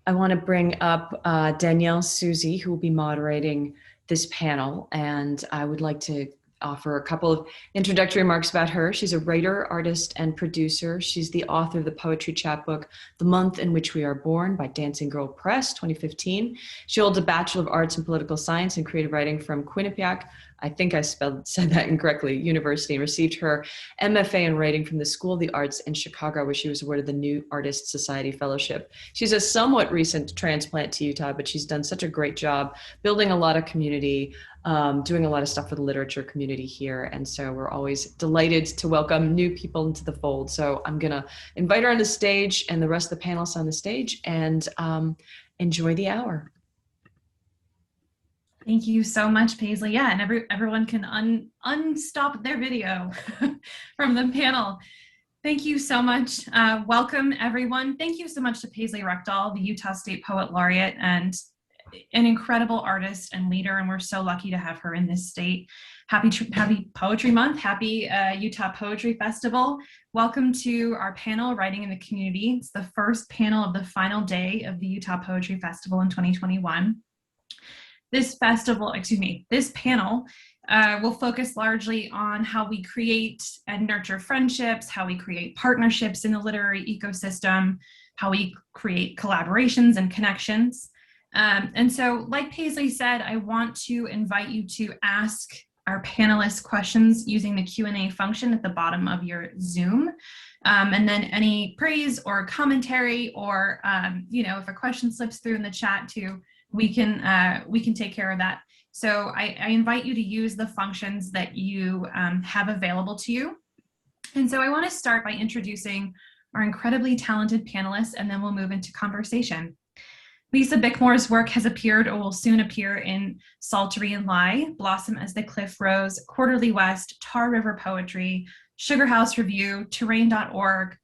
I want to bring up Danielle Susi, who will be moderating this panel, and I would like to offer a couple of introductory remarks about her. She's a writer, artist, and producer. She's the author of the poetry chapbook, The Month in Which We Are Born by Dancing Girl Press, 2015. She holds a Bachelor of Arts in Political Science and Creative Writing from Quinnipiac, I think I said that incorrectly, University, and received her MFA in writing from the School of the Arts in Chicago, where she was awarded the New Artist Society Fellowship. She's a somewhat recent transplant to Utah, but she's done such a great job building a lot of community, doing a lot of stuff for the literature community here. And so we're always delighted to welcome new people into the fold. So I'm gonna invite her on the stage and the rest of the panelists on the stage, and enjoy the hour. Thank you so much, Paisley. Yeah, and everyone can unstop their video from the panel. Thank you so much. Welcome, everyone. Thank you so much to Paisley Rekdal, the Utah State Poet Laureate and an incredible artist and leader, and we're so lucky to have her in this state. Happy Poetry Month. Happy Utah Poetry Festival. Welcome to our panel, Writing in the Community. It's the first panel of the final day of the Utah Poetry Festival in 2021. This panel will focus largely on how we create and nurture friendships, how we create partnerships in the literary ecosystem, how we create collaborations and connections. And so, like Paisley said, I want to invite you to ask our panelists questions using the Q&A function at the bottom of your Zoom. And then any praise or commentary or, if a question slips through in the chat too, we can take care of that. So I invite you to use the functions that you have available to you. And so I want to start by introducing our incredibly talented panelists, and then we'll move into conversation. Lisa Bickmore's work has appeared or will soon appear in Psaltery and Lie, Blossom as the Cliff Rose, Quarterly West, Tar River Poetry, Sugar House Review, Terrain.org,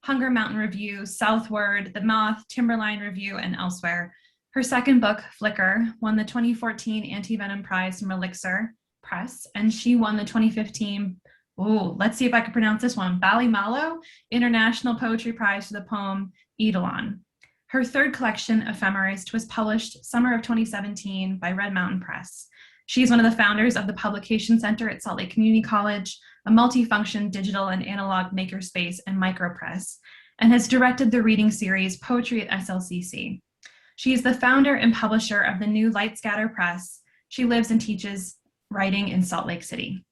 Hunger Mountain Review, Southward, The Moth, Timberline Review, and elsewhere. Her second book, Flicker, won the 2014 Anti-Venom Prize from Elixir Press, and she won the 2015, let's see if I can pronounce this one, Ballymaloe International Poetry Prize for the poem Eidolon. Her third collection, Ephemerist, was published summer of 2017 by Red Mountain Press. She is one of the founders of the Publication Center at Salt Lake Community College, a multifunction digital and analog makerspace and micropress, and has directed the reading series Poetry at SLCC. She is the founder and publisher of the new Light Scatter Press. She lives and teaches writing in Salt Lake City.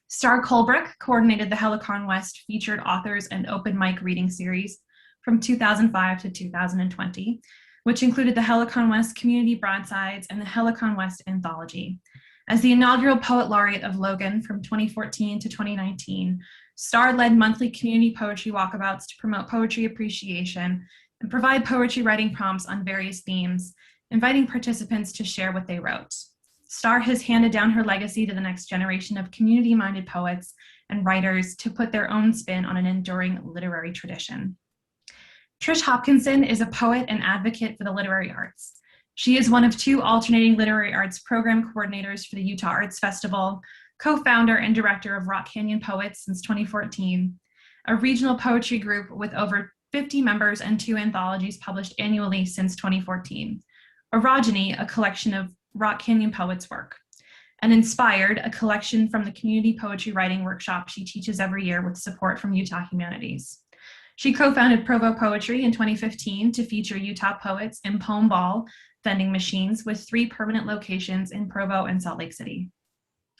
Star Coulbrooke coordinated the Helicon West featured authors and open mic reading series from 2005 to 2020, which included the Helicon West Community Broadsides and the Helicon West Anthology. As the inaugural Poet Laureate of Logan from 2014 to 2019, Star led monthly community poetry walkabouts to promote poetry appreciation and provide poetry writing prompts on various themes, inviting participants to share what they wrote. Star has handed down her legacy to the next generation of community-minded poets and writers to put their own spin on an enduring literary tradition. Trish Hopkinson is a poet and advocate for the literary arts. She is one of two alternating literary arts program coordinators for the Utah Arts Festival, co-founder and director of Rock Canyon Poets since 2014, a regional poetry group with over 50 members and 2 anthologies published annually since 2014. Orogeny, a collection of Rock Canyon poets' work. And Inspired, a collection from the community poetry writing workshop she teaches every year with support from Utah Humanities. She co-founded Provo Poetry in 2015 to feature Utah poets in Poem Ball vending machines with 3 permanent locations in Provo and Salt Lake City.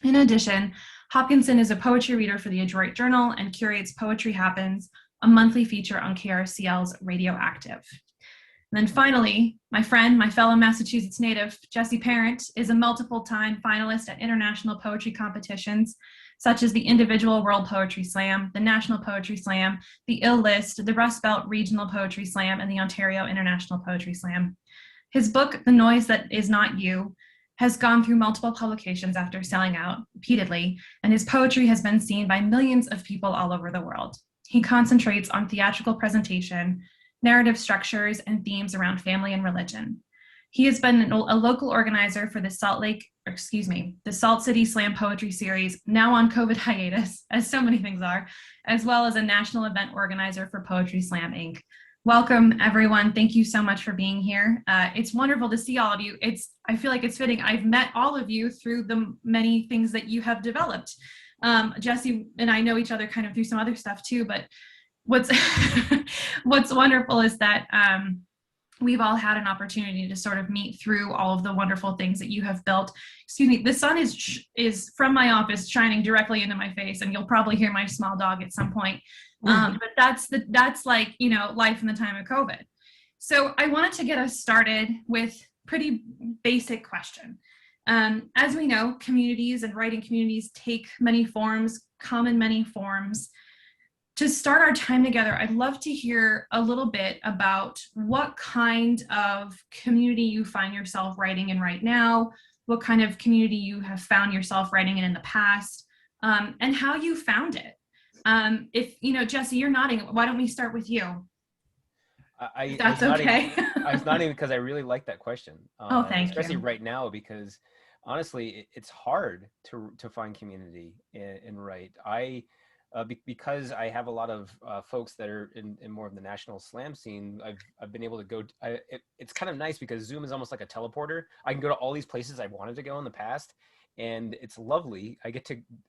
In addition, Hopkinson is a poetry reader for the Adroit Journal and curates Poetry Happens, a monthly feature on KRCL's Radioactive. And then finally, my friend, my fellow Massachusetts native, Jessie Parent, is a multiple-time finalist at international poetry competitions, such as the Individual World Poetry Slam, the National Poetry Slam, the Ill List, the Rust Belt Regional Poetry Slam, and the Ontario International Poetry Slam. His book, The Noise That Is Not You, has gone through multiple publications after selling out repeatedly, and his poetry has been seen by millions of people all over the world. He concentrates on theatrical presentation, narrative structures, and themes around family and religion. He has been a local organizer for the Salt City Slam Poetry Series, now on COVID hiatus, as so many things are, as well as a national event organizer for Poetry Slam Inc., Welcome, everyone. Thank you so much for being here. It's wonderful to see all of you. I feel like it's fitting. I've met all of you through the many things that you have developed. Jesse and I know each other kind of through some other stuff too, but what's what's wonderful is that we've all had an opportunity to sort of meet through all of the wonderful things that you have built. Excuse me, the sun is from my office shining directly into my face, and you'll probably hear my small dog at some point. But that's like, you know, life in the time of COVID. So I wanted to get us started with pretty basic question. As we know, communities and writing communities take many forms, come in many forms. To start our time together, I'd love to hear a little bit about what kind of community you find yourself writing in right now, what kind of community you have found yourself writing in the past, and how you found it. If, you know, Jesse, you're nodding. Why don't we start with you? That's okay. I was nodding because I really like that question. Oh, thank you. Especially right now, because honestly, it's hard to find community and write. Because I have a lot of folks that are in more of the national slam scene, I've been able to go. It's kind of nice because Zoom is almost like a teleporter. I can go to all these places I wanted to go in the past, and it's lovely.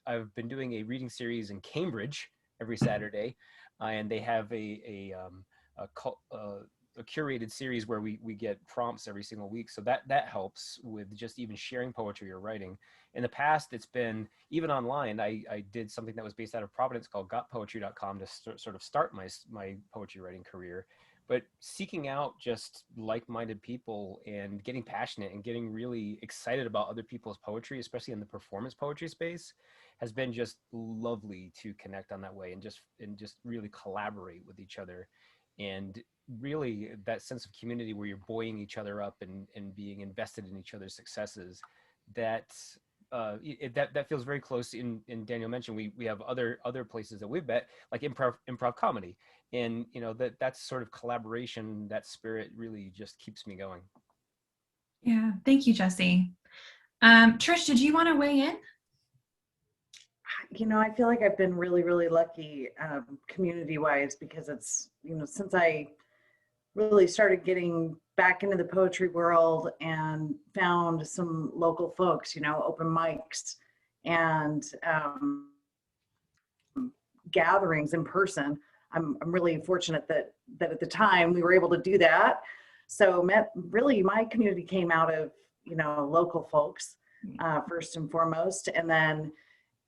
I've been doing a reading series in Cambridge every Saturday, and they have a curated series where we get prompts every single week. So that helps with just even sharing poetry or writing. In the past, it's been even online. I did something that was based out of Providence called gotpoetry.com to sort of start my poetry writing career. But seeking out just like-minded people and getting passionate and getting really excited about other people's poetry, especially in the performance poetry space, has been just lovely to connect on that way and just really collaborate with each other. And really that sense of community where you're buoying each other up and being invested in each other's successes, that feels very close. In Danielle mentioned, we have other places that we've met, like improv comedy, and you know that's sort of collaboration. That spirit really just keeps me going. Yeah, thank you, Jesse. Trish, did you want to weigh in? You know, I feel like I've been really, really lucky community-wise, because it's, you know, since I really started getting back into the poetry world and found some local folks, you know, open mics and gatherings in person. I'm really fortunate that at the time we were able to do that. So really my community came out of, you know, local folks first and foremost, and then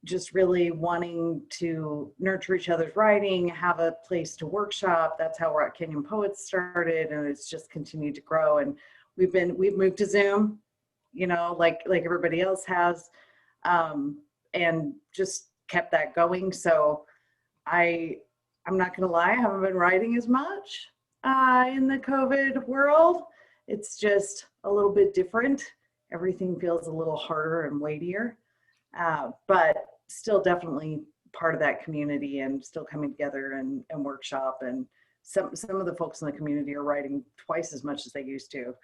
just really wanting to nurture each other's writing, have a place to workshop. That's how Rock Canyon Poets started, and it's just continued to grow. And we've moved to Zoom, you know, like everybody else has, and just kept that going. So I'm not gonna lie, I haven't been writing as much in the COVID world. It's just a little bit different. Everything feels a little harder and weightier, but still definitely part of that community and still coming together and workshop. And some of the folks in the community are writing twice as much as they used to.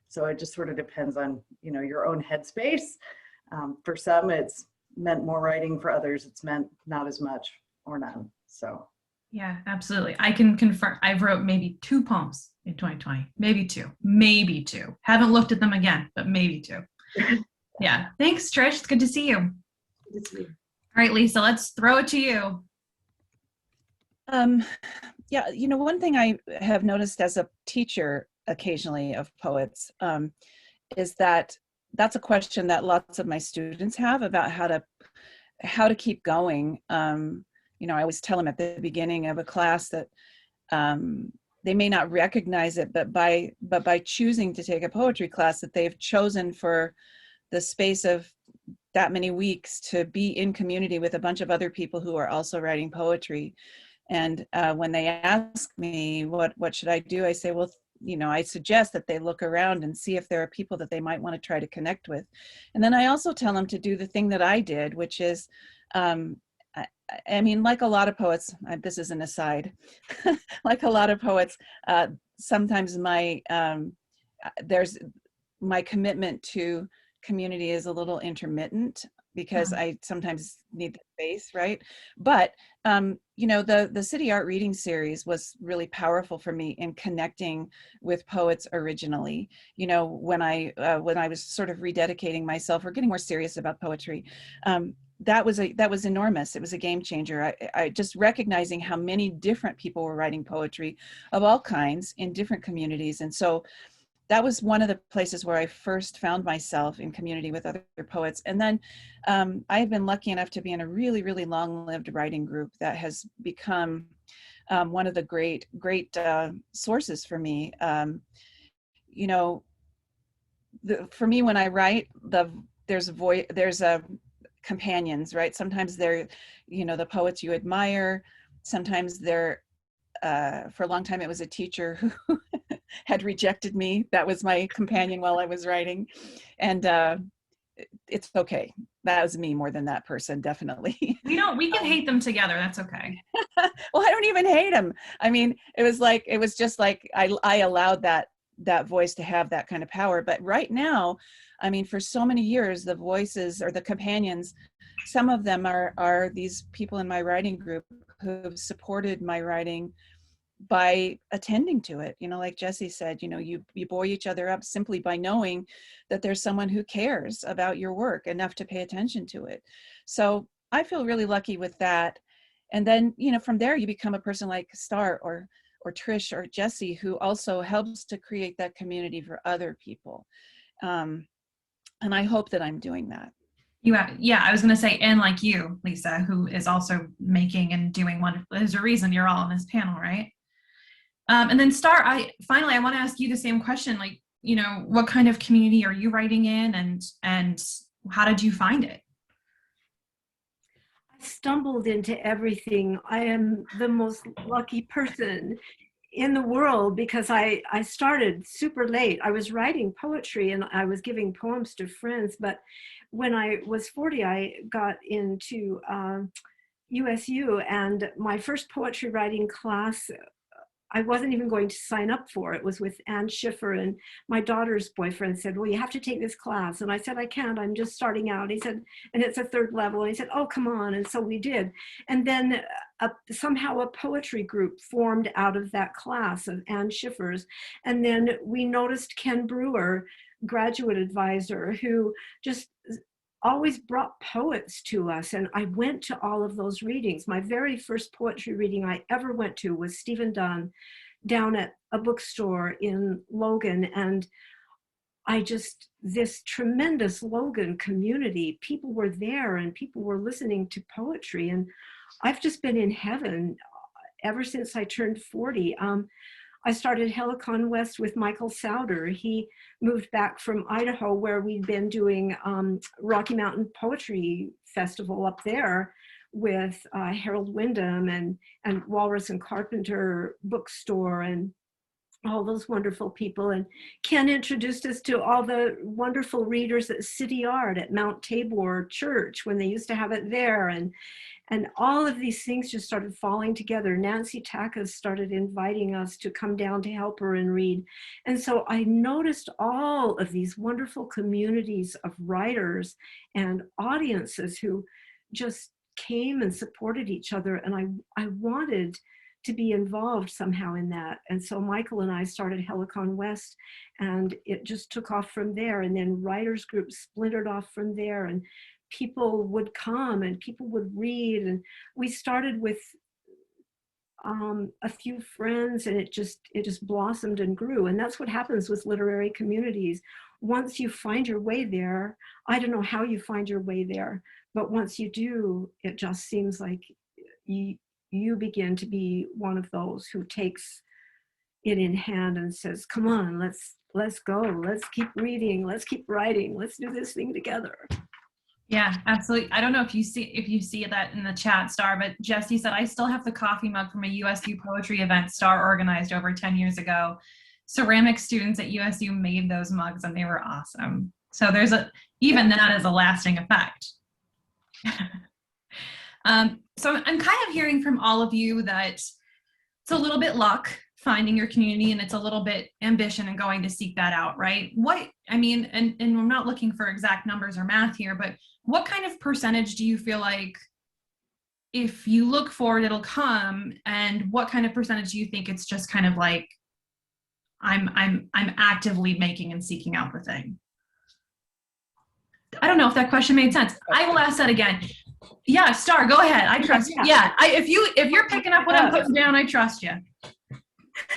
So it just sort of depends on, you know, your own headspace. For some, it's meant more writing. For others, it's meant not as much or none. So. Yeah, absolutely. I can confirm. I've wrote maybe 2 poems in 2020, maybe two. Haven't looked at them again, but maybe 2. Yeah. Thanks, Trish. It's good to see you. Good to see you. All right, Lisa, let's throw it to you. Yeah, you know, one thing I have noticed as a teacher occasionally of poets is that that's a question that lots of my students have about how to keep going. You know, I always tell them at the beginning of a class that they may not recognize it, but by choosing to take a poetry class, that they've chosen for the space of that many weeks to be in community with a bunch of other people who are also writing poetry. And when they ask me what should I do, I say, well, you know, I suggest that they look around and see if there are people that they might want to try to connect with. And then I also tell them to do the thing that I did, which is, I mean, like a lot of poets, this is an aside, like a lot of poets, sometimes there's my commitment to community is a little intermittent. because I sometimes need the space, right? But you know, the City Art Reading Series was really powerful for me in connecting with poets originally. You know, when I was sort of rededicating myself or getting more serious about poetry, that was enormous. It was a game changer. I just recognizing how many different people were writing poetry of all kinds in different communities, and so that was one of the places where I first found myself in community with other poets. And then I've been lucky enough to be in a really, really long-lived writing group that has become one of the great sources for me. You know, for me, when I write, there's companions, right? Sometimes they're, you know, the poets you admire. Sometimes they're, for a long time, it was a teacher who had rejected me. That was my companion while I was writing. And it's okay. That was me more than that person, definitely. We can hate them together. That's okay. Well, I don't even hate them. I mean, it was just like, I allowed that voice to have that kind of power. But right now, I mean, for so many years, the voices or the companions, some of them are these people in my writing group who have supported my writing by attending to it. You know, like Jesse said, you know, you buoy each other up simply by knowing that there's someone who cares about your work enough to pay attention to it. So I feel really lucky with that. And then, you know, from there you become a person like Star or Trish or Jesse, who also helps to create that community for other people. And I hope that I'm doing that. Yeah, I was going to say, and like you, Lisa, who is also making and doing wonderful. There's a reason you're all on this panel, right? And then Star, I want to ask you the same question. Like, you know, what kind of community are you writing in, and how did you find it? I stumbled into everything. I am the most lucky person in the world because I started super late. I was writing poetry and I was giving poems to friends, but when I was 40, I got into USU, and my first poetry writing class, I wasn't even going to sign up for. It was with Ann Schiffer, and my daughter's boyfriend said, well, you have to take this class. And I said, I can't, I'm just starting out. He said, and it's a third level. And he said, oh, come on. And so we did. And then somehow a poetry group formed out of that class of Ann Schiffer's. And then we noticed Ken Brewer, graduate advisor, who just always brought poets to us. And I went to all of those readings. My very first poetry reading I ever went to was Stephen Dunn down at a bookstore in Logan. And this tremendous Logan community, people were there and people were listening to poetry. And I've just been in heaven ever since I turned 40. I started Helicon West with Michael Souder. He moved back from Idaho, where we'd been doing Rocky Mountain Poetry Festival up there with Harold Wyndham and Walrus and Carpenter Bookstore and all those wonderful people. And Ken introduced us to all the wonderful readers at City Art at Mount Tabor Church when they used to have it there. And all of these things just started falling together. Nancy Tackas started inviting us to come down to help her and read. And so I noticed all of these wonderful communities of writers and audiences who just came and supported each other. And I wanted to be involved somehow in that. And so Michael and I started Helicon West, and it just took off from there. And then writers groups splintered off from there, and people would come and people would read. And we started with a few friends, and it just blossomed and grew. And that's what happens with literary communities. Once you find your way there, I don't know how you find your way there, but once you do, it just seems like you begin to be one of those who takes it in hand and says, come on, let's go, let's keep reading, let's keep writing, let's do this thing together. Yeah, absolutely. I don't know if you see that in the chat, Star, but Jesse said, I still have the coffee mug from a USU poetry event Star organized over 10 years ago. Ceramic students at USU made those mugs and they were awesome. So even that is a lasting effect. So I'm kind of hearing from all of you that it's a little bit luck finding your community, and it's a little bit ambition and going to seek that out, right? And I'm not looking for exact numbers or math here, but what kind of percentage do you feel like if you look for it, it'll come? And what kind of percentage do you think it's just kind of like, I'm actively making and seeking out the thing? I don't know if that question made sense. I will ask that again. Yeah, Star, go ahead. I trust you. Yeah, if you're picking up what I'm putting down, I trust you.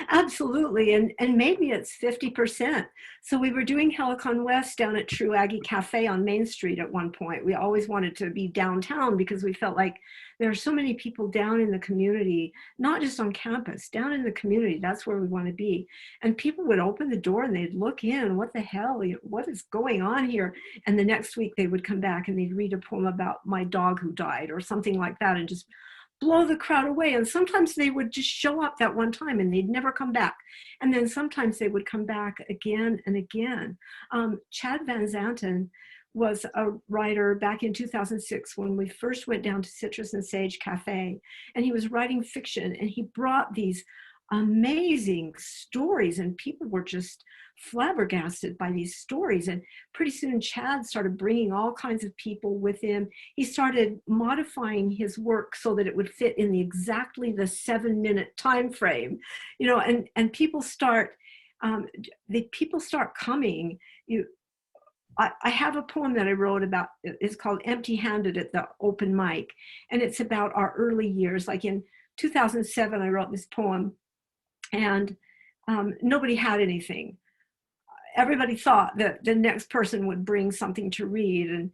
Absolutely, and maybe it's 50%. So we were doing Helicon West down at True Aggie Cafe on Main Street at one point. We always wanted to be downtown because we felt like there are so many people down in the community, not just on campus, down in the community. That's where we want to be. And people would open the door and they'd look in, what the hell, what is going on here? And the next week they would come back and they'd read a poem about my dog who died or something like that, and just blow the crowd away. And sometimes they would just show up that one time and they'd never come back. And then sometimes they would come back again and again. Chad Van Zanten was a writer back in 2006 when we first went down to Citrus and Sage Cafe, and he was writing fiction, and he brought these amazing stories, and people were just flabbergasted by these stories. And pretty soon Chad started bringing all kinds of people with him. He started modifying his work so that it would fit in exactly the 7-minute time frame, and people start coming. I have a poem that I wrote about, it's called Empty-Handed at the Open Mic, and it's about our early years. Like in 2007, I wrote this poem, and nobody had anything. Everybody thought that the next person would bring something to read.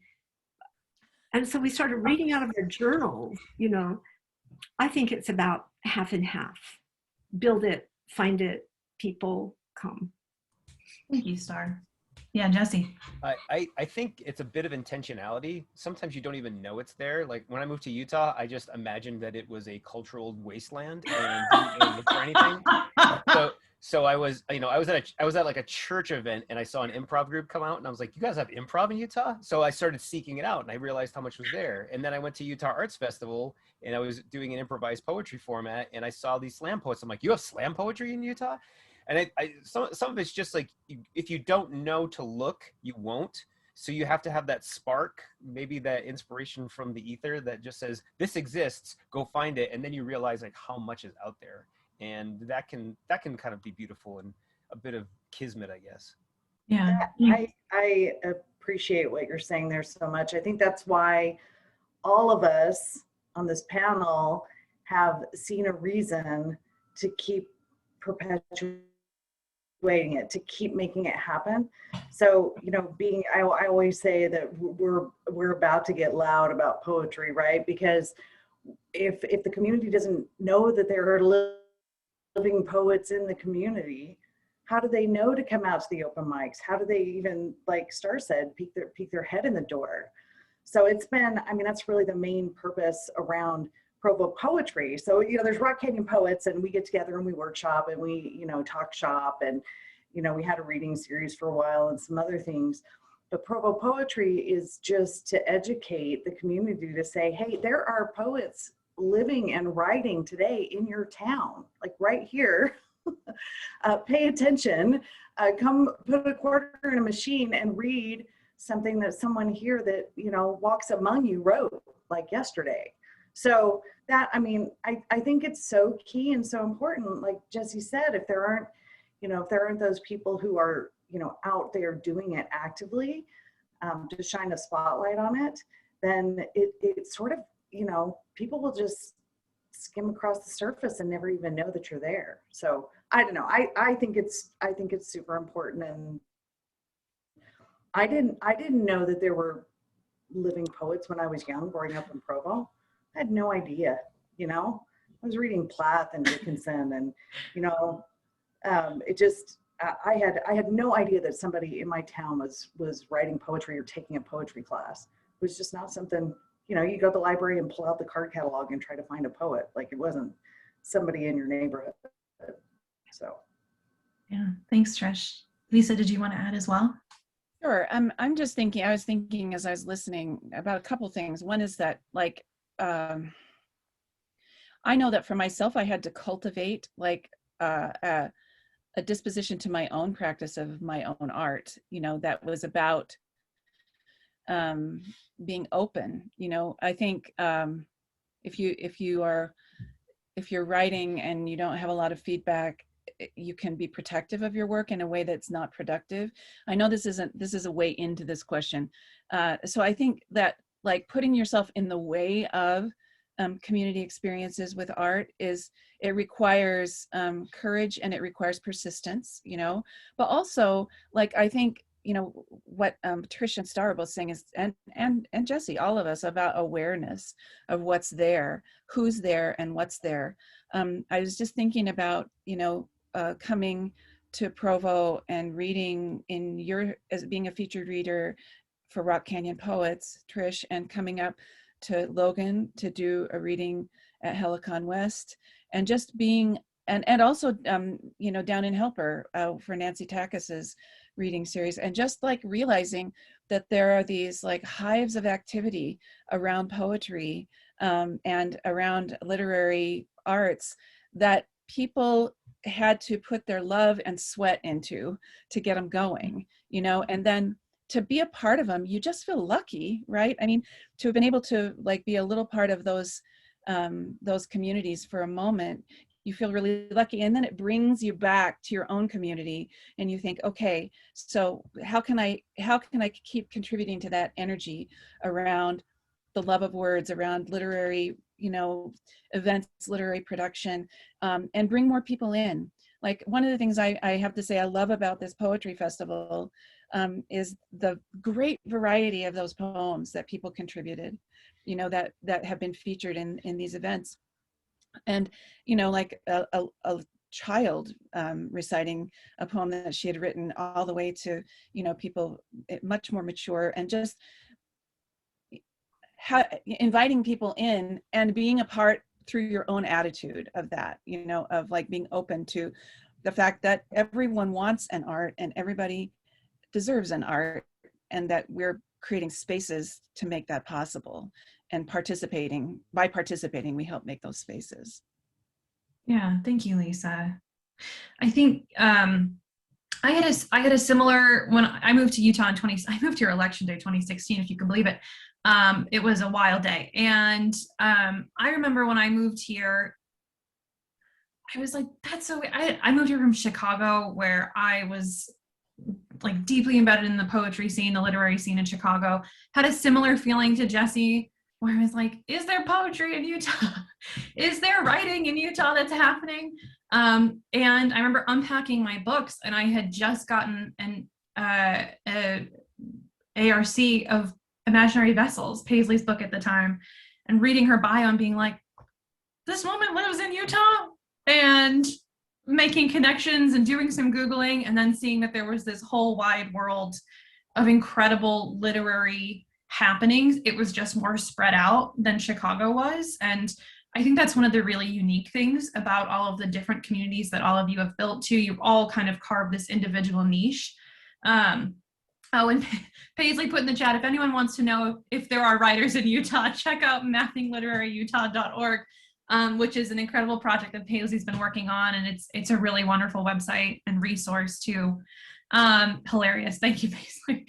And so we started reading out of their journals. I think it's about half and half. Build it, find it, people come. Thank you, Star. Yeah, Jesse. I think it's a bit of intentionality. Sometimes you don't even know it's there. Like when I moved to Utah, I just imagined that it was a cultural wasteland and didn't look for anything. So I was at like a church event, and I saw an improv group come out, and I was like, you guys have improv in Utah? So I started seeking it out, and I realized how much was there. And then I went to Utah Arts Festival, and I was doing an improvised poetry format, and I saw these slam poets. I'm like, you have slam poetry in Utah? And some of it's just like, if you don't know to look, you won't. So you have to have that spark, maybe that inspiration from the ether that just says, this exists, go find it. And then you realize like how much is out there. And that can kind of be beautiful and a bit of kismet, I guess. Yeah. I appreciate what you're saying there so much. I think that's why all of us on this panel have seen a reason to keep perpetuating it, to keep making it happen. So, I always say that we're about to get loud about poetry, right? Because if the community doesn't know that there are living poets in the community, how do they know to come out to the open mics? How do they even, like Star said, peek their head in the door? So it's been, that's really the main purpose around Provo Poetry. So, there's Rock Canyon Poets, and we get together and we workshop and we, talk shop, and, we had a reading series for a while and some other things. But Provo Poetry is just to educate the community, to say, hey, there are poets living and writing today in your town, like right here. Pay attention, come put a quarter in a machine and read something that someone here that, walks among you wrote like yesterday. So that, I think it's so key and so important. Like Jesse said, if there aren't those people who are, out there doing it actively, to shine a spotlight on it, then it sort of, people will just skim across the surface and never even know that you're there. So I don't know. I think it's super important. And I didn't know that there were living poets when I was young, growing up in Provo. I had no idea, I was reading Plath and Dickinson, and, it just, I had no idea that somebody in my town was writing poetry or taking a poetry class. It was just not something, you go to the library and pull out the card catalog and try to find a poet. Like it wasn't somebody in your neighborhood. So. Yeah, thanks, Trish. Lisa, did you want to add as well? Sure. I was thinking as I was listening about a couple things. One is that I know that for myself, I had to cultivate a disposition to my own practice of my own art, that was about being open. You know, I think if you're writing and you don't have a lot of feedback, you can be protective of your work in a way that's not productive. I know this is a way into this question. So I think that, like, putting yourself in the way of community experiences with art it requires courage, and it requires persistence, you know, but also, like, I think, you know, what Trish and Star are both saying is, and Jesse, all of us, about awareness of what's there, who's there, and what's there. I was just thinking about, you know, coming to Provo and reading as being a featured reader for Rock Canyon Poets, Trish, and coming up to Logan to do a reading at Helicon West, and just being, and also, you know, down in Helper for Nancy Takis's reading series, and just like realizing that there are these like hives of activity around poetry and around literary arts that people had to put their love and sweat into to get them going, you know, and then to be a part of them, you just feel lucky, right? I mean, to have been able to like be a little part of those communities for a moment, you feel really lucky. And then it brings you back to your own community, and you think, okay, so how can I keep contributing to that energy around the love of words, around literary, you know, events, literary production, and bring more people in. Like, one of the things I have to say I love about this poetry festival is the great variety of those poems that people contributed, you know, that have been featured in these events. And, you know, like a child reciting a poem that she had written, all the way to, you know, people much more mature, and just inviting people in and being a part through your own attitude of that, you know, of like being open to the fact that everyone wants an art and everybody deserves an art, and that we're creating spaces to make that possible, and by participating we help make those spaces. Yeah, thank you, Lisa. I think I had a similar, when I moved to Utah I moved here election day 2016, if you can believe it. It was a wild day, and I remember when I moved here, I was like, that's so, I moved here from Chicago, where I was like deeply embedded in the poetry scene, the literary scene in Chicago. Had a similar feeling to Jesse, where I was like, is there poetry in Utah? Is there writing in Utah that's happening? And I remember unpacking my books, and I had just gotten an ARC of Imaginary Vessels, Paisley's book at the time, and reading her bio and being like, this woman lives in Utah, and making connections and doing some Googling, and then seeing that there was this whole wide world of incredible literary happenings. It was just more spread out than Chicago was. And I think that's one of the really unique things about all of the different communities that all of you have built too. You've all kind of carved this individual niche. Oh, and Paisley put in the chat, if anyone wants to know if there are writers in Utah, check out mappingliteraryutah.org. Which is an incredible project that Paisley's been working on, and it's a really wonderful website and resource too. Hilarious, thank you, Paisley.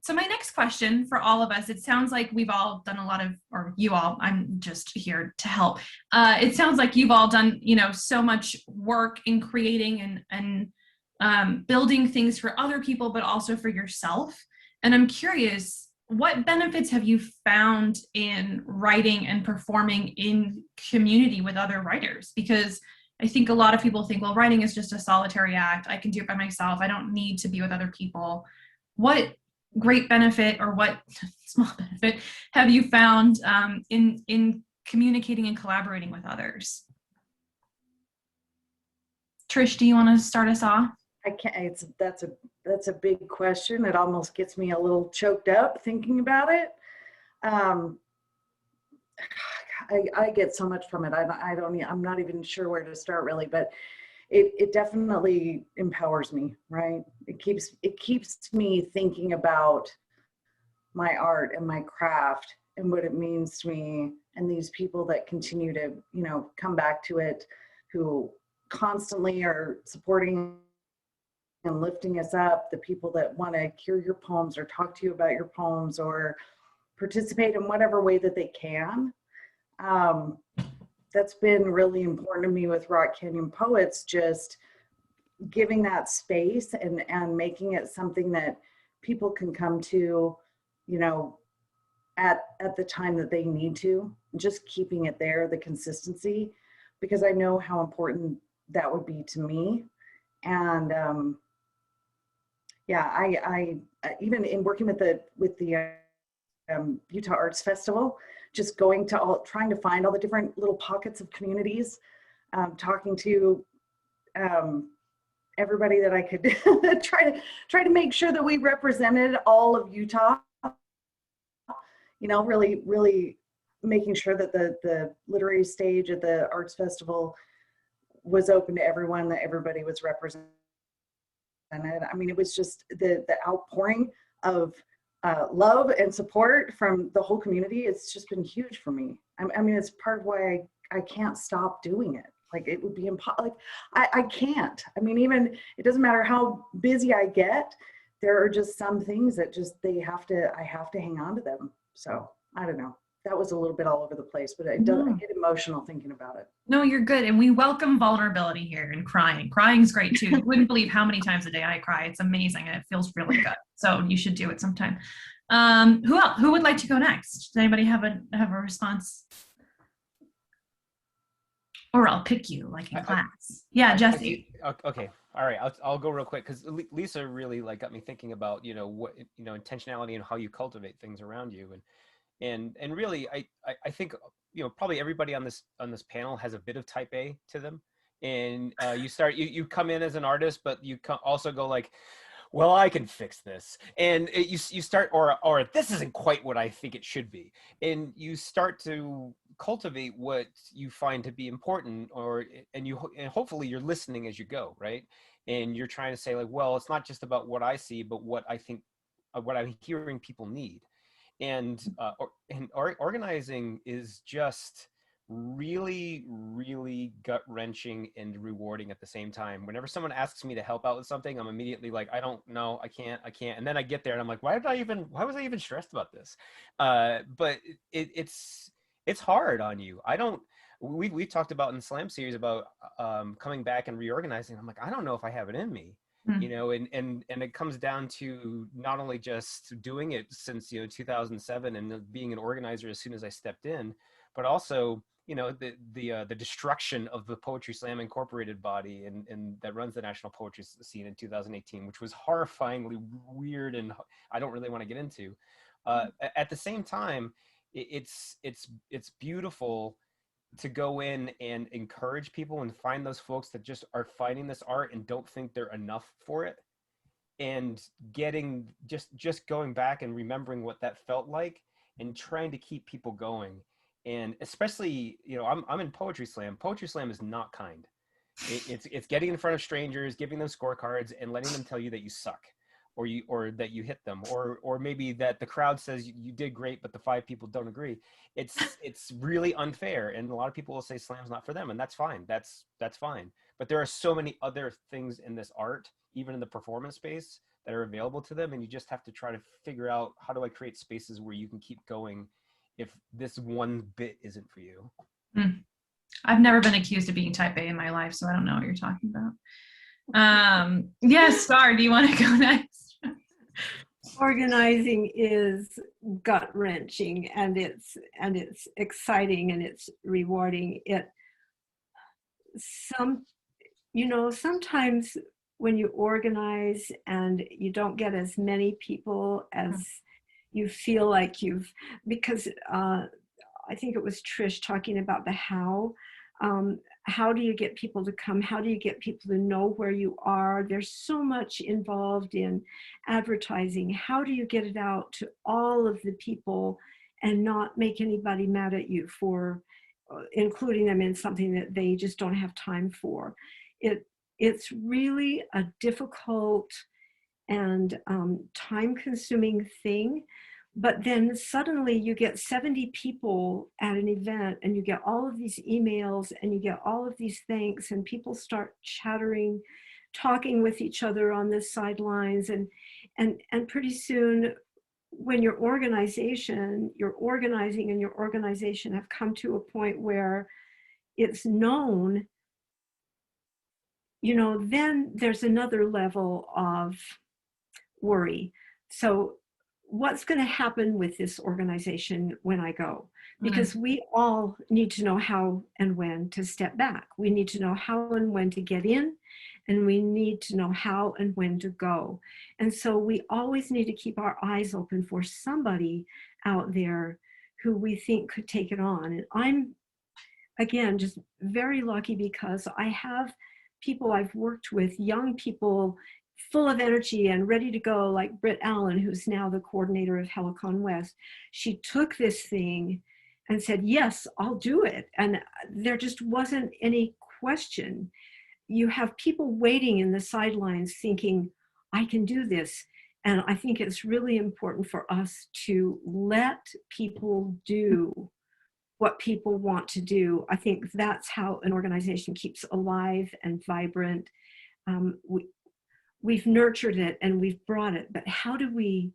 So my next question for all of us, it sounds like we've all done a lot of, or you all, I'm just here to help. It sounds like you've all done, you know, so much work in creating and building things for other people, but also for yourself. And I'm curious, what benefits have you found in writing and performing in community with other writers? Because I think a lot of people think, well, writing is just a solitary act. I can do it by myself. I don't need to be with other people. What great benefit, or what small benefit, have you found in communicating and collaborating with others? Trish, do you want to start us off? I can't. That's a big question. It almost gets me a little choked up thinking about it. I get so much from it. I'm not even sure where to start really, but it definitely empowers me, right? It keeps me thinking about my art and my craft and what it means to me, and these people that continue to, you know, come back to it, who constantly are supporting and lifting us up, the people that want to hear your poems or talk to you about your poems or participate in whatever way that they can. That's been really important to me with Rock Canyon Poets, just giving that space and making it something that people can come to, you know, at the time that they need to, just keeping it there, the consistency, because I know how important that would be to me. And yeah, I even in working with the Utah Arts Festival, just going to trying to find all the different little pockets of communities, talking to everybody that I could try to make sure that we represented all of Utah. You know, really making sure that the literary stage at the Arts Festival was open to everyone, that everybody was represented. I mean, it was just the outpouring of love and support from the whole community. It's just been huge for me. I mean, it's part of why I can't stop doing it. Like, it would be impossible. Like, I can't. I mean, even, it doesn't matter how busy I get, there are just some things that just, I have to hang on to them. So I don't know. That was a little bit all over the place, but I get emotional thinking about it. No, you're good. And we welcome vulnerability here and crying. Crying's great too. You wouldn't believe how many times a day I cry. It's amazing and it feels really good. So you should do it sometime. Who else? Who would like to go next? Does anybody have a response? Or I'll pick you like in class. Yeah, Jesse. Okay. All right. I'll go real quick, because Lisa really got me thinking about, what, intentionality and how you cultivate things around you. And really, I think, probably everybody on this panel has a bit of type A to them. And you come in as an artist, but you also go like, well, I can fix this. And you start, or this isn't quite what I think it should be. And you start to cultivate what you find to be important, and hopefully you're listening as you go, right? And you're trying to say like, well, it's not just about what I see, but what I think, what I'm hearing people need. And organizing is just really, really gut-wrenching and rewarding at the same time. Whenever someone asks me to help out with something, I'm immediately like, I don't know, I can't. And then I get there and I'm like, why was I even stressed about this? But it's hard on you. We talked about in the Slam series about coming back and reorganizing. I'm like, I don't know if I have it in me. And it comes down to not only just doing it since 2007 and being an organizer as soon as I stepped in, but also the destruction of the Poetry Slam Incorporated body and that runs the national poetry scene in 2018, which was horrifyingly weird and I don't really want to get into. At the same time, it's beautiful to go in and encourage people and find those folks that just are finding this art and don't think they're enough for it, and getting just going back and remembering what that felt like and trying to keep people going. And especially, I'm in Poetry Slam. Poetry Slam is not kind. It's getting in front of strangers, giving them scorecards and letting them tell you that you suck, or that you hit them, or maybe that the crowd says you did great, but the 5 people don't agree. It's really unfair, and a lot of people will say Slam's not for them, and that's fine. That's fine. But there are so many other things in this art, even in the performance space, that are available to them, and you just have to try to figure out, how do I create spaces where you can keep going if this one bit isn't for you? I've never been accused of being type A in my life, so I don't know what you're talking about. Yes, Star, do you want to go next? Organizing is gut-wrenching, and it's exciting and it's rewarding. Sometimes when you organize and you don't get as many people as you feel like because I think it was Trish talking about the how do you get people to come? How do you get people to know where you are? There's so much involved in advertising. How do you get it out to all of the people and not make anybody mad at you for including them in something that they just don't have time for? It's really a difficult and time-consuming thing. But then suddenly you get 70 people at an event and you get all of these emails and you get all of these thanks and people start chattering talking with each other on the sidelines, and pretty soon, when your organization, your organizing and your organization have come to a point where it's known, you know, then there's another level of worry. So what's going to happen with this organization when I go? Because we all need to know how and when to step back. We need to know how and when to get in, and we need to know how and when to go. And so we always need to keep our eyes open for somebody out there who we think could take it on. And I'm, again, just very lucky because I have people I've worked with, young people full of energy and ready to go, like Britt Allen, who's now the coordinator of Helicon West. She took this thing and said, yes, I'll do it. And there just wasn't any question. You have people waiting in the sidelines thinking, I can do this. And I think it's really important for us to let people do what people want to do. I think that's how an organization keeps alive and vibrant. We've nurtured it and we've brought it, but how do we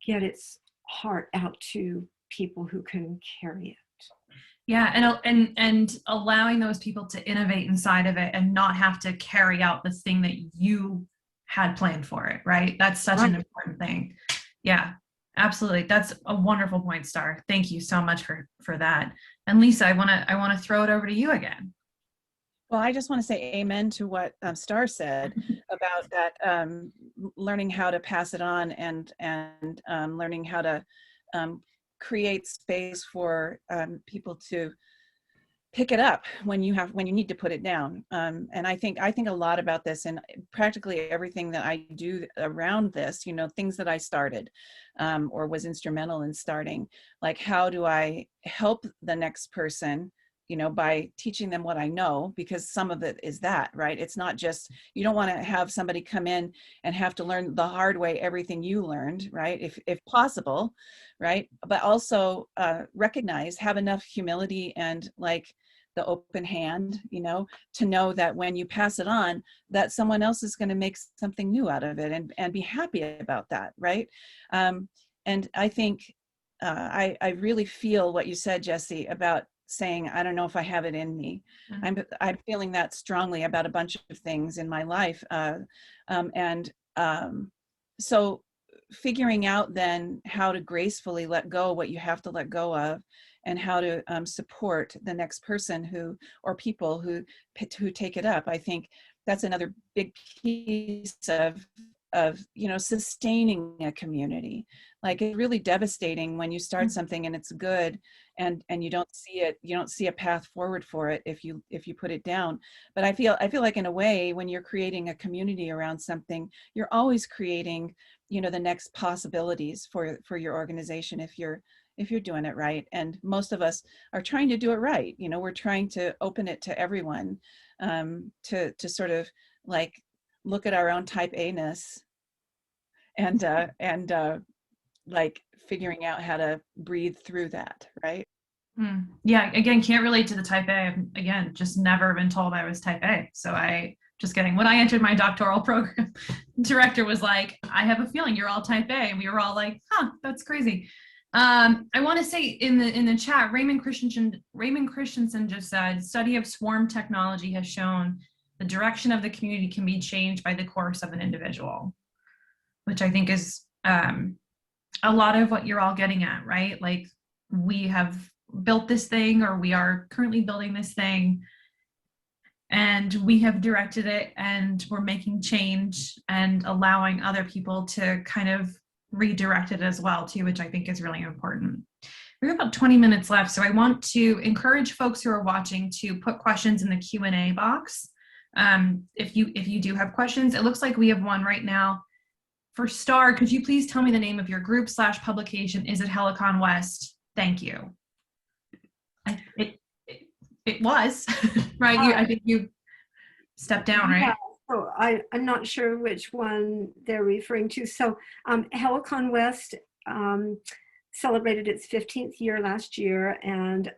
get its heart out to people who can carry it? Yeah, and allowing those people to innovate inside of it and not have to carry out the thing that you had planned for it, right? That's such an important thing. Yeah, absolutely. That's a wonderful point, Star. Thank you so much for that. And Lisa, I want to throw it over to you again. Well, I just want to say amen to what Star said about that, learning how to pass it on and learning how to create space for people to pick it up when you need to put it down. And I think a lot about this, and practically everything that I do around this, you know, things that I started or was instrumental in starting, like how do I help the next person, you know, by teaching them what I know, because some of it is that, right? It's not just, you don't want to have somebody come in and have to learn the hard way everything you learned, right? If possible, right? But also recognize, have enough humility and like the open hand, you know, to know that when you pass it on, that someone else is going to make something new out of it and be happy about that, right? And I think I really feel what you said, Jessie, about saying, I don't know if I have it in me. Mm-hmm. I'm feeling that strongly about a bunch of things in my life. So figuring out then how to gracefully let go what you have to let go of, and how to support the next person or people who take it up. I think that's another big piece of you know, sustaining a community. Like, it's really devastating when you start something and it's good and you don't see a path forward for it if you put it down. But I feel like in a way, when you're creating a community around something, you're always creating, you know, the next possibilities for your organization if you're doing it right. And most of us are trying to do it right. You know, we're trying to open it to everyone, to sort of like look at our own type A-ness and like figuring out how to breathe through that, right? Yeah, again, can't relate to the type A. Again, just never been told I was type A. So just kidding. When I entered my doctoral program, director was like, I have a feeling you're all type A. And we were all like, huh, that's crazy. I want to say in the chat, Raymond Christensen just said, study of swarm technology has shown the direction of the community can be changed by the course of an individual, which I think is a lot of what you're all getting at, right? Like, we have built this thing, or we are currently building this thing, and we have directed it, and we're making change and allowing other people to kind of redirect it as well too, which I think is really important. We have about 20 minutes left, so I want to encourage folks who are watching to put questions in the Q&A box. If you do have questions, it looks like we have one right now. For Star, could you please tell me the name of your group / publication? Is it Helicon West? Thank you. It was, right? I think you stepped down, right? Yeah, so I'm not sure which one they're referring to. So Helicon West celebrated its 15th year last year, and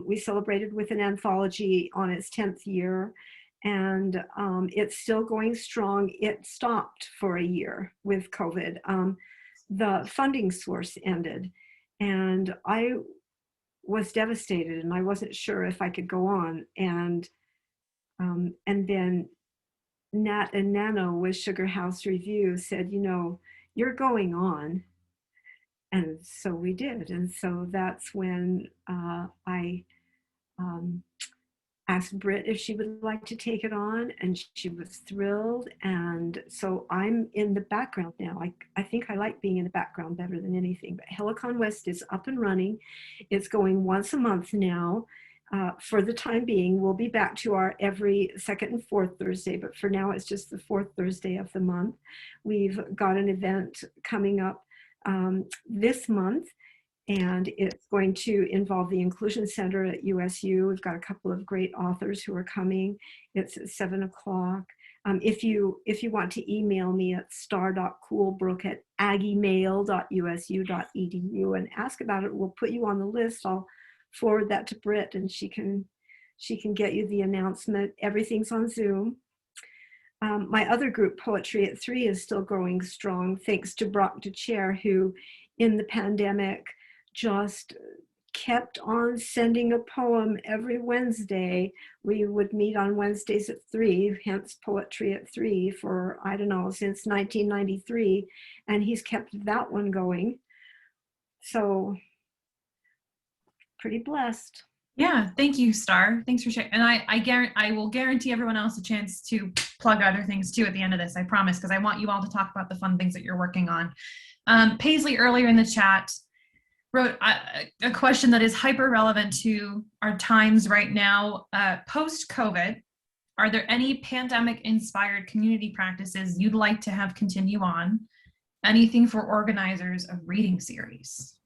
we celebrated with an anthology on its 10th year. and it's still going strong. It stopped for a year with COVID. The funding source ended, and I was devastated, and I wasn't sure if I could go on. And then Nat and Nano with Sugar House Review said, you know, you're going on. And so we did. And so that's when I asked Britt if she would like to take it on, and she was thrilled. And so I'm in the background now. I think I like being in the background better than anything. But Helicon West is up and running. It's going once a month now. For the time being, we'll be back to our every second and fourth Thursday, but for now it's just the fourth Thursday of the month. We've got an event coming up this month, and it's going to involve the Inclusion Center at USU. We've got a couple of great authors who are coming. It's at 7 o'clock. If you want to email me at star.coulbrooke@aggiemail.usu.edu and ask about it, we'll put you on the list. I'll forward that to Britt, and she can get you the announcement. Everything's on Zoom. My other group, Poetry at 3, is still growing strong, thanks to Brock DeChair, who in the pandemic just kept on sending a poem every Wednesday. We would meet on Wednesdays at 3, hence Poetry at 3 for, I don't know, since 1993. And he's kept that one going. So pretty blessed. Yeah, thank you, Star. Thanks for sharing. And I will guarantee everyone else a chance to plug other things too at the end of this, I promise, because I want you all to talk about the fun things that you're working on. Paisley earlier in the chat wrote a question that is hyper relevant to our times right now. Post-COVID, are there any pandemic-inspired community practices you'd like to have continue on? Anything for organizers of reading series?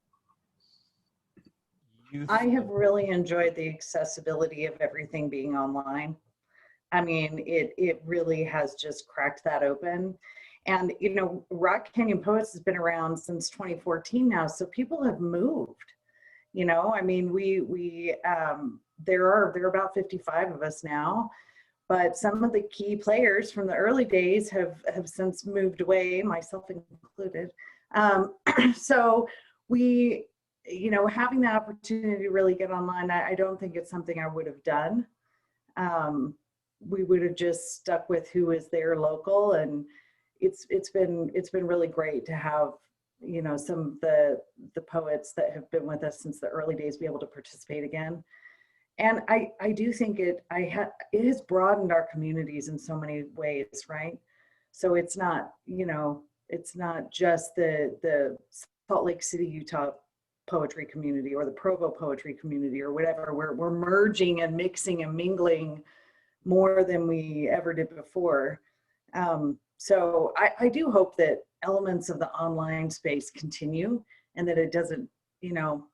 I have really enjoyed the accessibility of everything being online. I mean, it really has just cracked that open. And, you know, Rock Canyon Poets has been around since 2014 now, so people have moved. You know, I mean, there are about 55 of us now, but some of the key players from the early days have since moved away, myself included. So we, you know, having the opportunity to really get online, I don't think it's something I would have done. We would have just stuck with who is there local, and it's been really great to have, you know, some of the poets that have been with us since the early days be able to participate again. And I do think it has broadened our communities in so many ways, right? So it's not, you know, it's not just the Salt Lake City, Utah poetry community or the Provo poetry community or whatever. We're merging and mixing and mingling more than we ever did before. So I do hope that elements of the online space continue, and that it doesn't, you know,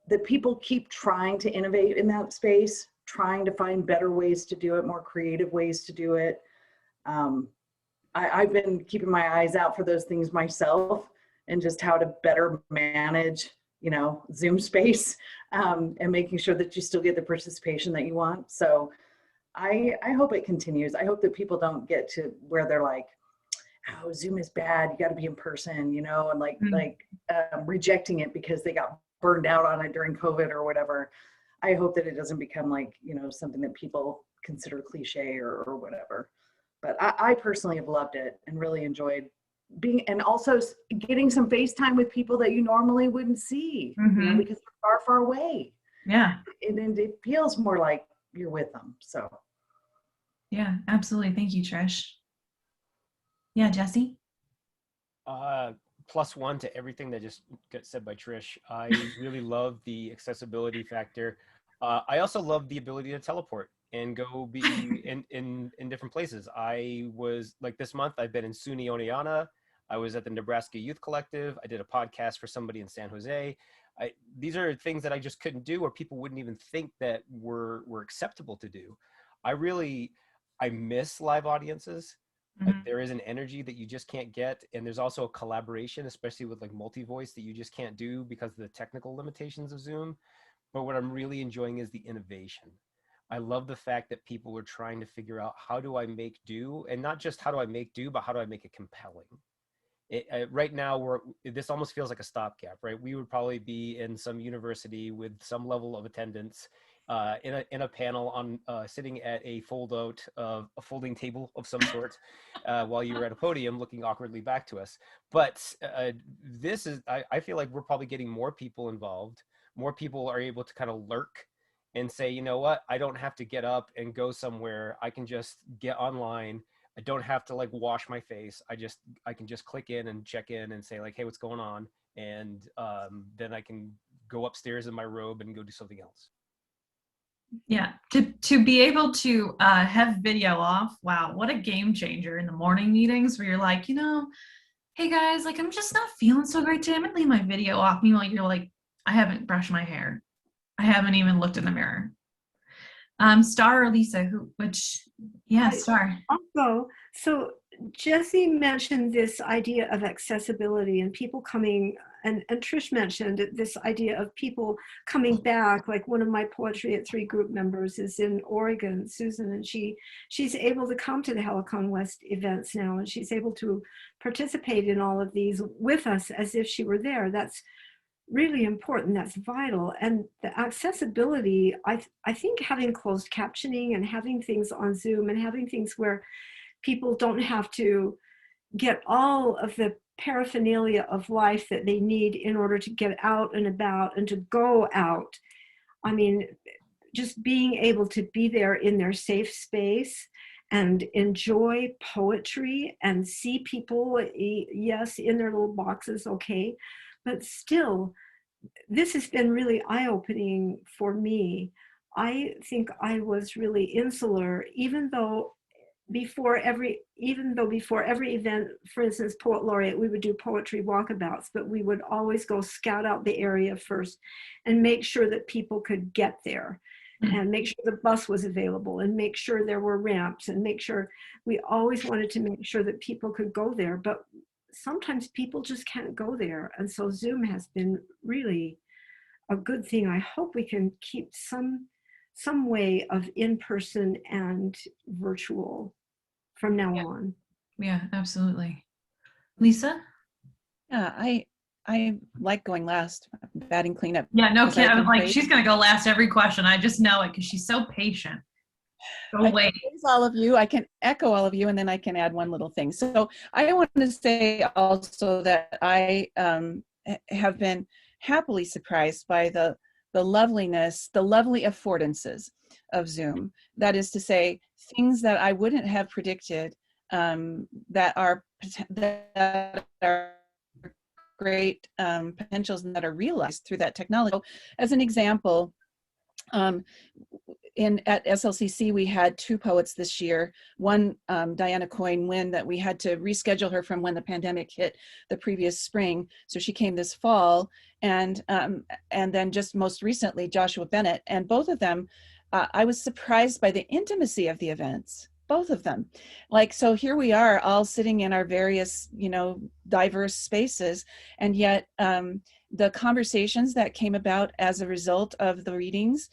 that people keep trying to innovate in that space, trying to find better ways to do it, more creative ways to do it. I've been keeping my eyes out for those things myself, and just how to better manage, you know, Zoom space, and making sure that you still get the participation that you want. So I hope it continues. I hope that people don't get to where they're like, oh, Zoom is bad, you got to be in person, you know, and rejecting it because they got burned out on it during COVID or whatever. I hope that it doesn't become like, you know, something that people consider cliche or whatever. But I personally have loved it and really enjoyed being, and also getting some FaceTime with people that you normally wouldn't see, you know, because they're far, far away. Yeah. And it feels more like you're with them. So. Yeah, absolutely. Thank you, Trish. Yeah, Jesse? +1 to everything that just got said by Trish. I really love the accessibility factor. I also love the ability to teleport and go be in different places. I was, like, this month, I've been in SUNY Oneonta. I was at the Nebraska Youth Collective. I did a podcast for somebody in San Jose. These are things that I just couldn't do, or people wouldn't even think that were acceptable to do. I miss live audiences. Like, there is an energy that you just can't get, and there's also a collaboration, especially with like multi-voice, that you just can't do because of the technical limitations of Zoom. But what I'm really enjoying is the innovation. I love the fact that people are trying to figure out, how do I make do? And not just how do I make do, but how do I make it compelling? Right now, this almost feels like a stopgap, right? We would probably be in some university with some level of attendance, in a panel on sitting at a folding table of some sort, while you were at a podium looking awkwardly back to us. But I feel like we're probably getting more people involved. More people are able to kind of lurk and say, you know what, I don't have to get up and go somewhere. I can just get online. I don't have to like wash my face. I can just click in and check in and say like, hey, what's going on? And then I can go upstairs in my robe and go do something else. Yeah, to be able to have video off, wow, what a game changer in the morning meetings where you're like, hey guys, like I'm just not feeling so great today. I'm gonna leave my video off. Meanwhile, you're like, I haven't brushed my hair. I haven't even looked in the mirror. Star or Lisa, Star. Also, so Jessie mentioned this idea of accessibility and people coming, and Trish mentioned this idea of people coming back. Like one of my Poetry at 3 group members is in Oregon, Susan, and she's able to come to the Helicon West events now, and she's able to participate in all of these with us as if she were there. That's really important. That's vital. And the accessibility, I think having closed captioning and having things on Zoom and having things where people don't have to get all of the paraphernalia of life that they need in order to get out and about and to go out. I mean, just being able to be there in their safe space and enjoy poetry and see people, yes, in their little boxes, okay. But still, this has been really eye-opening for me. I think I was really insular, even though before every event, for instance, Poet Laureate, we would do poetry walkabouts, but we would always go scout out the area first and make sure that people could get there and make sure the bus was available and make sure there were ramps and make sure, we always wanted to make sure that people could go there. But sometimes people just can't go there. And so Zoom has been really a good thing. I hope we can keep some way of in-person and virtual from now on. Yeah, absolutely. Lisa? Yeah, I like going last, batting cleanup. Yeah, no kidding. I'm like, she's going to go last every question. I just know it because she's so patient. Go wait. All of you, I can echo all of you, and then I can add one little thing. So I want to say also that I have been happily surprised by the loveliness, the lovely affordances of Zoom. That is to say, things that I wouldn't have predicted that are great potentials and that are realized through that technology. So, as an example, at SLCC, we had 2 poets this year. One, Diana Coyne-Wynn, that we had to reschedule her from when the pandemic hit the previous spring. So she came this fall. And then just most recently, Joshua Bennett. And both of them, I was surprised by the intimacy of the events. Both of them. Like, so here we are all sitting in our various, diverse spaces. And yet, the conversations that came about as a result of the readings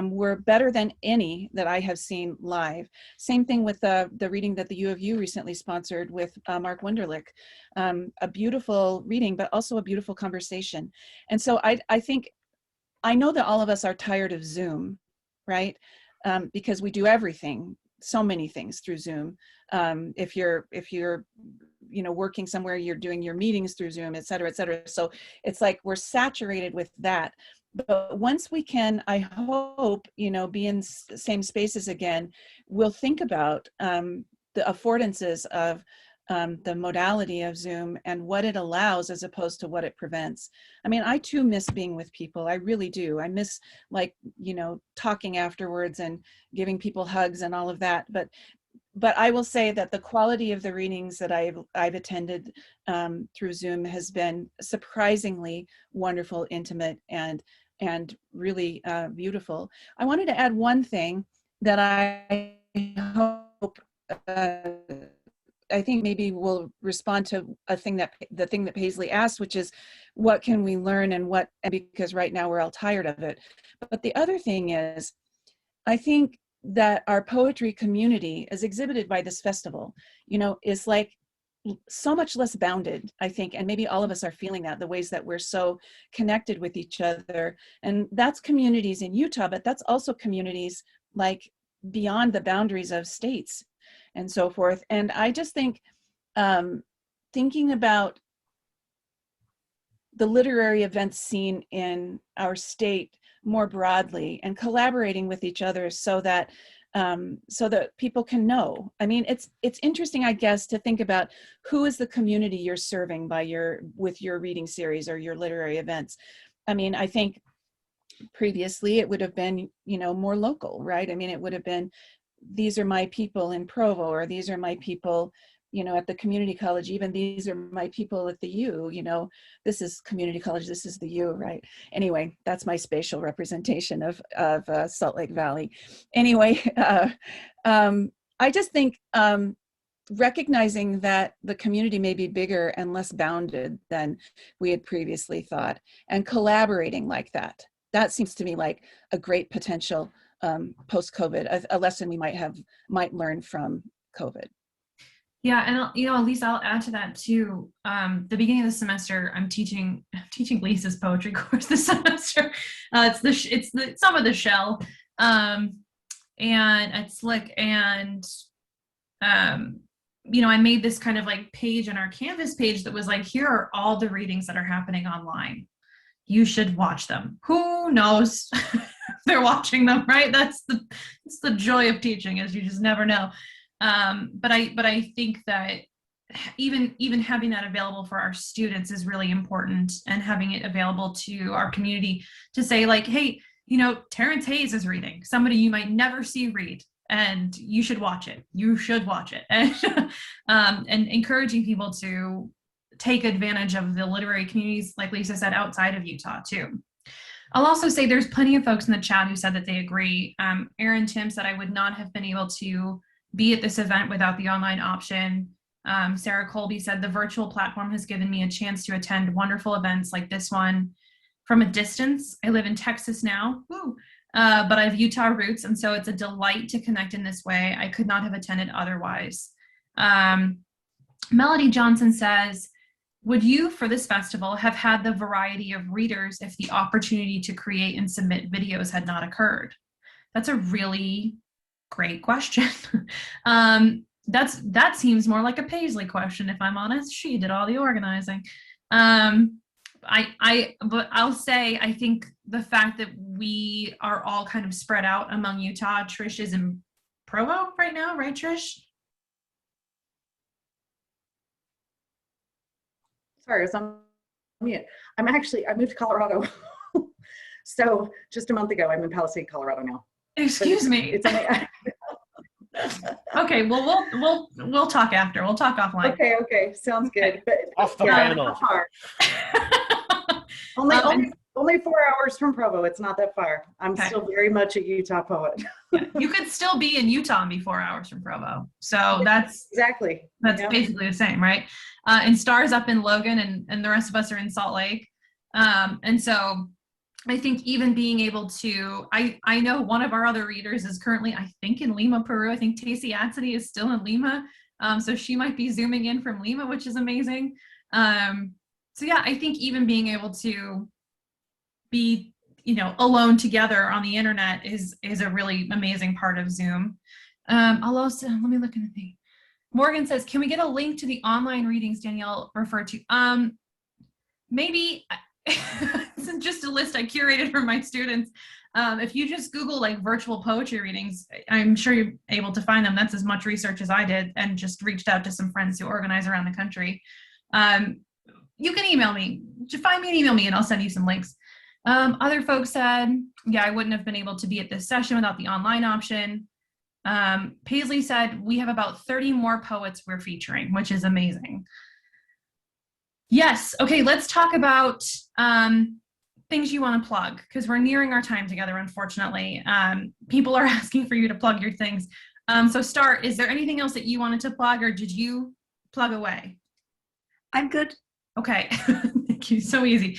were better than any that I have seen live. Same thing with the reading that the U of U recently sponsored with Mark Wunderlich. A beautiful reading, but also a beautiful conversation. And so I think, I know that all of us are tired of Zoom, right? Because we do everything, so many things through Zoom. If you're working somewhere, you're doing your meetings through Zoom, et cetera, et cetera. So it's like we're saturated with that. But once we can, I hope, be in same spaces again, we'll think about the affordances of the modality of Zoom and what it allows as opposed to what it prevents. I mean, I too miss being with people. I really do. I miss talking afterwards and giving people hugs and all of that. But I will say that the quality of the readings that I've attended through Zoom has been surprisingly wonderful, intimate, and really beautiful. I wanted to add one thing that I hope I think maybe we'll respond to the thing that Paisley asked, which is what can we learn and because right now we're all tired of it. But the other thing is, I think that our poetry community, as exhibited by this festival, is like so much less bounded, I think, and maybe all of us are feeling that, the ways that we're so connected with each other. And that's communities in Utah, but that's also communities like beyond the boundaries of states and so forth. And I just think thinking about the literary events scene in our state more broadly and collaborating with each other so that people can know. I mean, it's interesting, I guess, to think about who is the community you're serving with your reading series or your literary events. I mean, I think previously it would have been, more local, right? I mean, it would have been, these are my people in Provo, or these are my people, at the community college, even these are my people at the U, this is community college, this is the U, right? Anyway, that's my spatial representation of Salt Lake Valley. Anyway, I just think recognizing that the community may be bigger and less bounded than we had previously thought, and collaborating like that seems to me like a great potential post-COVID, a lesson we might learn from COVID. Yeah, and Lisa, I'll add to that too. The beginning of the semester, I'm teaching Lisa's poetry course this semester. It's some of the shell, and it's slick, and I made this kind of like page on our Canvas page that was like, here are all the readings that are happening online. You should watch them. Who knows if they're watching them, right? It's the joy of teaching, is you just never know. But I think that even having that available for our students is really important, and having it available to our community to say like, hey, Terrence Hayes is reading, somebody you might never see read, and you should watch it. You should watch it. And encouraging people to take advantage of the literary communities, like Lisa said, outside of Utah too. I'll also say there's plenty of folks in the chat who said that they agree. Aaron Tim said, I would not have been able to be at this event without the online option. Sarah Colby said, the virtual platform has given me a chance to attend wonderful events like this one from a distance. I live in Texas now, but I have Utah roots, and so it's a delight to connect in this way. I could not have attended otherwise. Melody Johnson says, would you, for this festival, have had the variety of readers if the opportunity to create and submit videos had not occurred? That's a really great question. That seems more like a Paisley question, if I'm honest. She did all the organizing. But I'll say, I think the fact that we are all kind of spread out among Utah. Trish is in Provo right now, right, Trish? Sorry, I was on mute. I moved to Colorado. So just a month ago, I'm in Palisade, Colorado now. Excuse me. It's only, okay, well, we'll talk after. We'll talk offline. Okay, sounds good. But off the panel. Not far. Only 4 hours from Provo. It's not that far. I'm still very much a Utah poet. You could still be in Utah and be 4 hours from Provo. So that's basically the same, right? And Star's up in Logan, and the rest of us are in Salt Lake. And so I think even being able to, I know one of our other readers is currently, I think, in Lima, Peru. I think Tacey Atsedy is still in Lima. So she might be zooming in from Lima, which is amazing. So yeah, I think even being able to be, alone together on the internet is a really amazing part of Zoom. I'll also, let me look at the thing. Morgan says, can we get a link to the online readings Danielle referred to? Maybe, this is just a list I curated for my students. If you just Google like virtual poetry readings, I'm sure you're able to find them. That's as much research as I did, and just reached out to some friends who organize around the country. You can email me. Just find me and email me, and I'll send you some links. Other folks said, yeah, I wouldn't have been able to be at this session without the online option. Paisley said, we have about 30 more poets we're featuring, which is amazing. Yes. Okay, let's talk about things you want to plug, because we're nearing our time together, unfortunately. People are asking for you to plug your things. So Star, is there anything else that you wanted to plug, or did you plug away? I'm good. Okay. Thank you. So easy.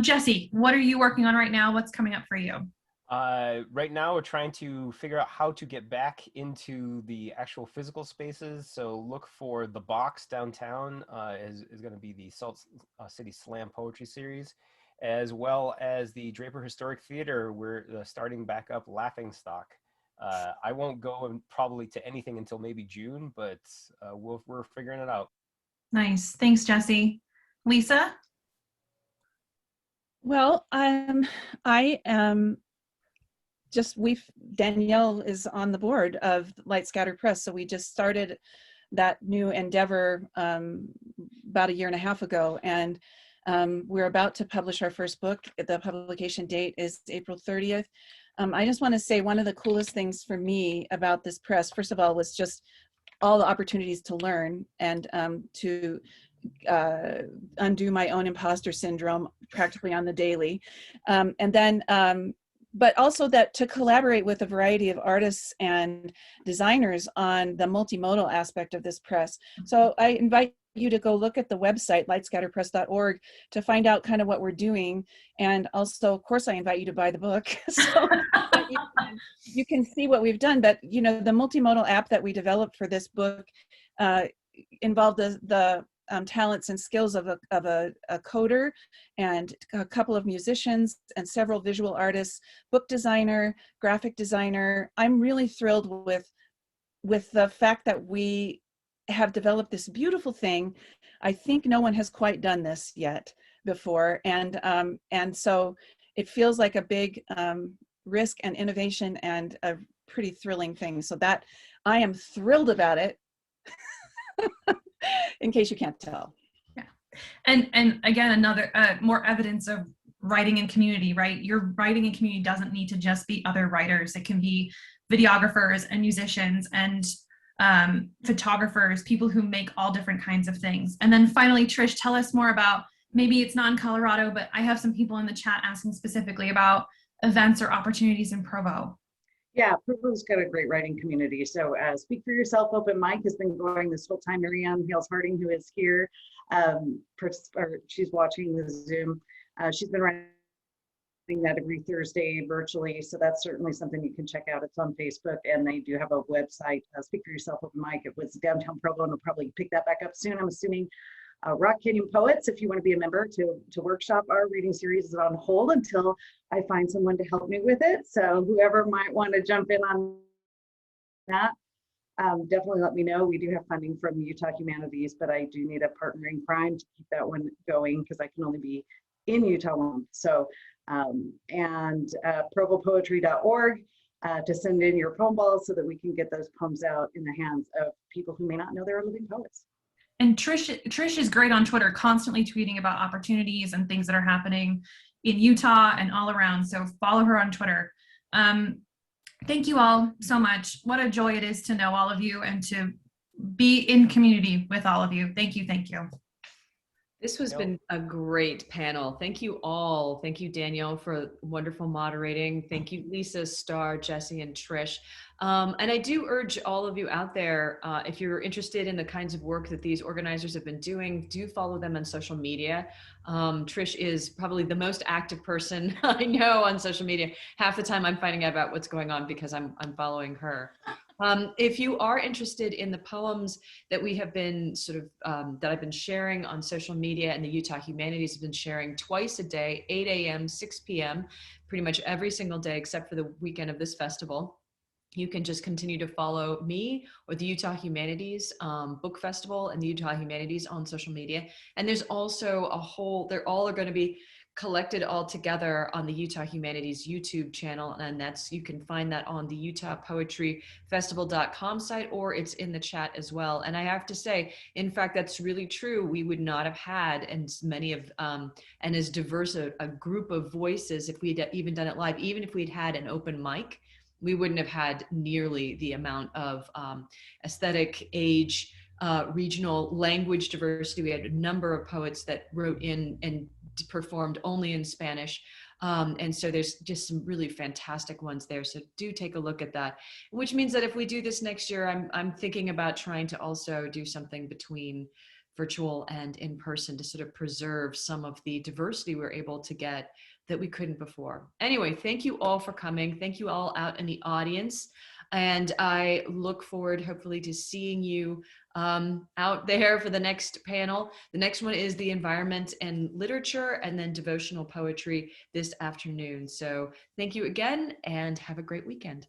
Jesse, what are you working on right now? What's coming up for you? Right now, we're trying to figure out how to get back into the actual physical spaces. So look for The Box downtown is going to be the Salt City Slam Poetry Series, as well as the Draper Historic Theater. We're starting back up Laughing Stock. I won't go probably to anything until maybe June, but we're figuring it out. Nice. Thanks, Jesse. Lisa? Well, I am Danielle is on the board of Light Scatter Press, so we just started that new endeavor about a year and a half ago, and we're about to publish our first book. The publication date is April 30th. I just want to say one of the coolest things for me about this press, first of all, was just all the opportunities to learn and to undo my own imposter syndrome practically on the daily. And then but also that to collaborate with a variety of artists and designers on the multimodal aspect of this press. So I invite you to go look at the website, lightscatterpress.org, to find out kind of what we're doing. And also, of course, I invite you to buy the book so that you can see what we've done. But, you know, the multimodal app that we developed for this book involved the talents and skills of a coder and a couple of musicians and several visual artists, book designer, graphic designer. I'm really thrilled with the fact that we have developed this beautiful thing. I think no one has quite done this yet before, and so it feels like a big risk and innovation and a pretty thrilling thing. So that I am thrilled about it. In case you can't tell. Yeah. And again, another more evidence of writing in community, right? Your writing in community doesn't need to just be other writers. It can be videographers and musicians and photographers, people who make all different kinds of things. And then finally, Trish, tell us more about, maybe it's not in Colorado, but I have some people in the chat asking specifically about events or opportunities in Provo. Yeah, Provo's got a great writing community. So Speak for Yourself open mic has been going this whole time. Marianne Hales-Harding, who is here, she's watching the Zoom. She's been writing that every Thursday virtually. So that's certainly something you can check out. It's on Facebook, and they do have a website, Speak for Yourself open mic. It was downtown Provo, and we'll probably pick that back up soon, I'm assuming. Rock Canyon Poets, if you want to be a member to workshop our reading series, is on hold until I find someone to help me with it. So whoever might want to jump in on that, definitely let me know. We do have funding from Utah Humanities, but I do need a partner in crime to keep that one going because I can only be in Utah one. So, provopoetry.org to send in your poem balls so that we can get those poems out in the hands of people who may not know they're living poets. And Trish is great on Twitter, constantly tweeting about opportunities and things that are happening in Utah and all around. So follow her on Twitter. Thank you all so much. What a joy it is to know all of you and to be in community with all of you. Thank you. Thank you. This has been a great panel. Thank you all. Thank you, Danielle, for wonderful moderating. Thank you, Lisa, Star, Jesse, and Trish. And I do urge all of you out there, if you're interested in the kinds of work that these organizers have been doing, do follow them on social media. Trish is probably the most active person I know on social media. Half the time I'm finding out about what's going on because I'm following her. If you are interested in the poems that we have been that I've been sharing on social media, and the Utah Humanities have been sharing twice a day, 8 a.m., 6 p.m., pretty much every single day except for the weekend of this festival, you can just continue to follow me or the Utah Humanities Book Festival and the Utah Humanities on social media. And there's also they're all going to be collected all together on the Utah Humanities YouTube channel, and you can find that on the utahpoetryfestival.com site, or it's in the chat as well. And I have to say, in fact, that's really true. We would not have had and as diverse a group of voices if we'd even done it live. Even if we'd had an open mic, we wouldn't have had nearly the amount of aesthetic, age, regional language diversity. We had a number of poets that wrote in and performed only in Spanish. And so there's just some really fantastic ones there. So do take a look at that, which means that if we do this next year, I'm thinking about trying to also do something between virtual and in person to sort of preserve some of the diversity we're able to get that we couldn't before. Anyway, thank you all for coming. Thank you all out in the audience. And I look forward, hopefully, to seeing you out there for the next panel. The next one is the environment and literature, and then devotional poetry this afternoon. So thank you again, and have a great weekend.